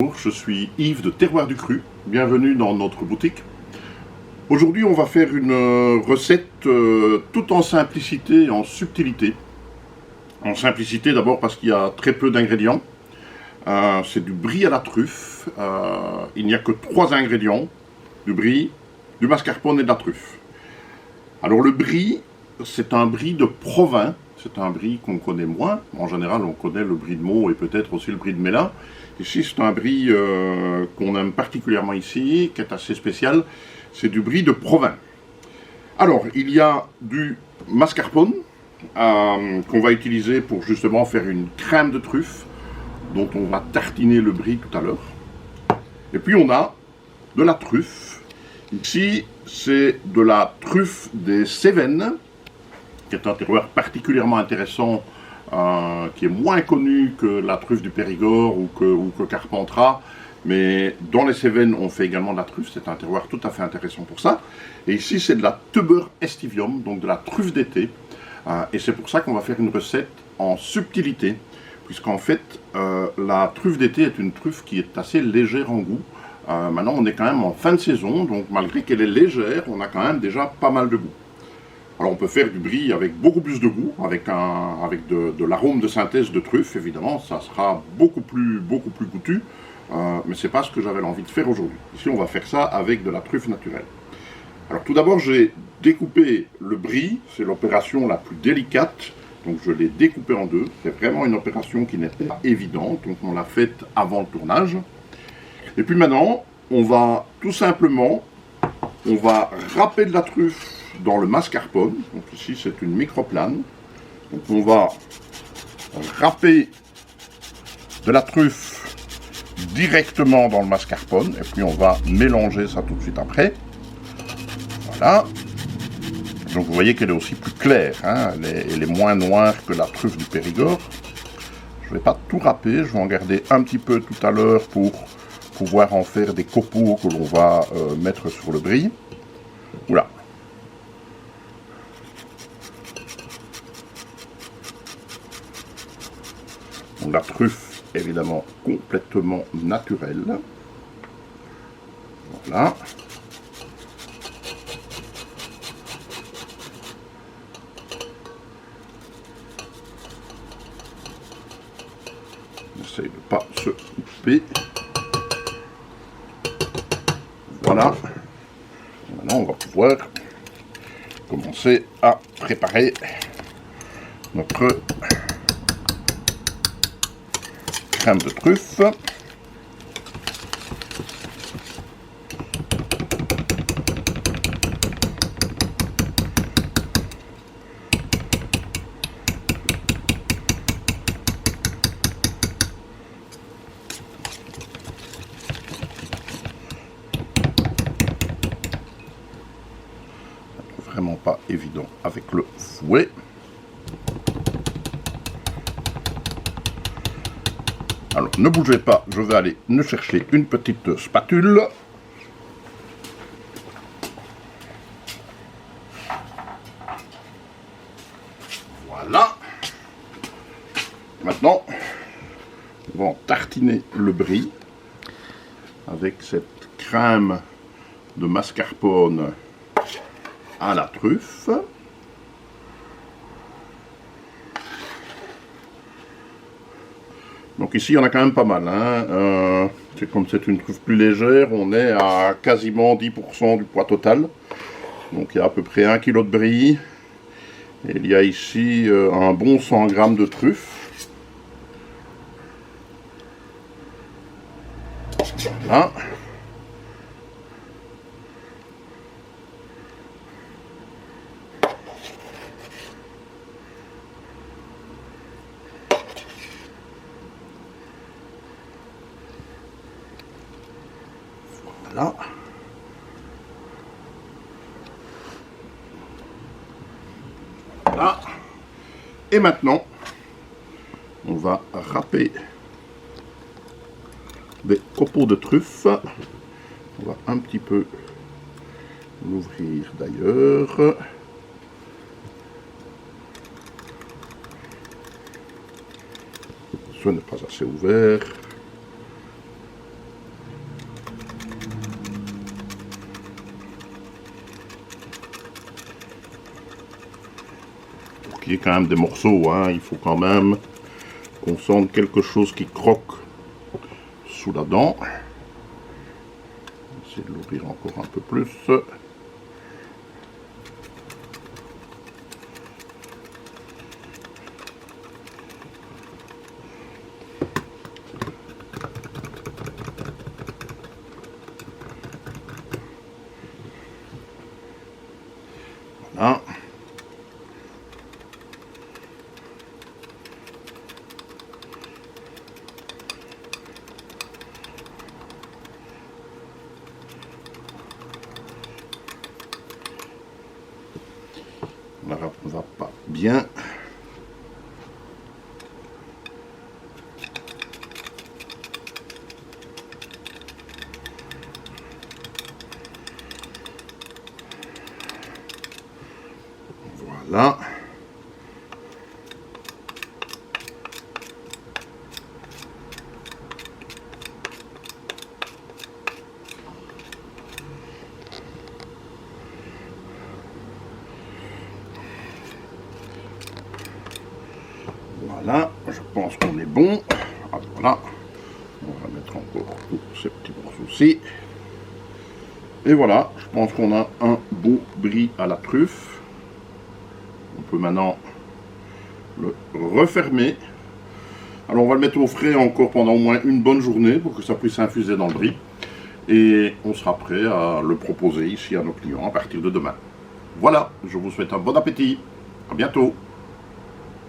Bonjour, je suis Yves de Terroir du Cru, bienvenue dans notre boutique. Aujourd'hui on va faire une recette tout en simplicité et en subtilité. En simplicité d'abord parce qu'il y a très peu d'ingrédients. C'est du brie à la truffe, il n'y a que 3 ingrédients, du brie, du mascarpone et de la truffe. Alors le brie, c'est un brie de Provins, c'est un brie qu'on connaît moins. En général on connaît le brie de Meaux et peut-être aussi le brie de Mélin. Ici, c'est un brie qu'on aime particulièrement ici, qui est assez spécial. C'est du brie de Provins. Alors, il y a du mascarpone qu'on va utiliser pour justement faire une crème de truffe dont on va tartiner le brie tout à l'heure. Et puis, on a de la truffe. Ici, c'est de la truffe des Cévennes, qui est un terroir particulièrement intéressant, qui est moins connu que la truffe du Périgord ou que Carpentras, mais dans les Cévennes on fait également de la truffe, c'est un terroir tout à fait intéressant pour ça. Et ici c'est de la Tuber estivium, donc de la truffe d'été, et c'est pour ça qu'on va faire une recette en subtilité, puisqu'en fait la truffe d'été est une truffe qui est assez légère en goût. Maintenant on est quand même en fin de saison, donc malgré qu'elle est légère, on a quand même déjà pas mal de goût. Alors on peut faire du brie avec beaucoup plus de goût, avec de l'arôme de synthèse de truffe, évidemment, ça sera beaucoup plus goûtu, mais c'est pas ce que j'avais envie de faire aujourd'hui. Ici on va faire ça avec de la truffe naturelle. Alors tout d'abord j'ai découpé le brie, c'est l'opération la plus délicate, donc je l'ai découpé en deux, c'est vraiment une opération qui n'est pas évidente, donc on l'a faite avant le tournage. Et puis maintenant, on va tout simplement, râper de la truffe dans le mascarpone. Donc ici c'est une microplane. Donc on va râper de la truffe directement dans le mascarpone et puis on va mélanger ça tout de suite après. Voilà. Donc vous voyez qu'elle est aussi plus claire, hein. Elle est moins noire que la truffe du Périgord. Je ne vais pas tout râper, je vais en garder un petit peu tout à l'heure pour pouvoir en faire des copeaux que l'on va mettre sur le brie. Voilà. Donc la truffe, évidemment, complètement naturelle. Voilà. On essaye de ne pas se couper. Voilà. Maintenant, on va pouvoir commencer à préparer notre crème de truffe. Vraiment pas évident avec le fouet. Alors, ne bougez pas, je vais aller nous chercher une petite spatule. Voilà. Maintenant, on va en tartiner le brie avec cette crème de mascarpone à la truffe. Donc ici, il y en a quand même pas mal, hein. Comme c'est une truffe plus légère, on est à quasiment 10% du poids total. Donc il y a à peu près 1 kg de brie. Et il y a ici un bon 100 g de truffe. Voilà. Voilà. Voilà. Et maintenant, on va râper des copeaux de truffe. On va un petit peu l'ouvrir d'ailleurs. Ce n'est pas assez ouvert. qu'il y ait quand même des morceaux, hein. Il faut quand même qu'on sente quelque chose qui croque sous la dent. On va essayer de l'ouvrir encore un peu plus. Voilà. On va pas bien. Voilà. Voilà, je pense qu'on est bon. Ah, voilà, on va mettre encore tous ces petits morceaux-ci. Et voilà, je pense qu'on a un beau brie à la truffe. On peut maintenant le refermer. Alors on va le mettre au frais encore pendant au moins une bonne journée pour que ça puisse infuser dans le brie. Et on sera prêt à le proposer ici à nos clients à partir de demain. Voilà, je vous souhaite un bon appétit. À bientôt.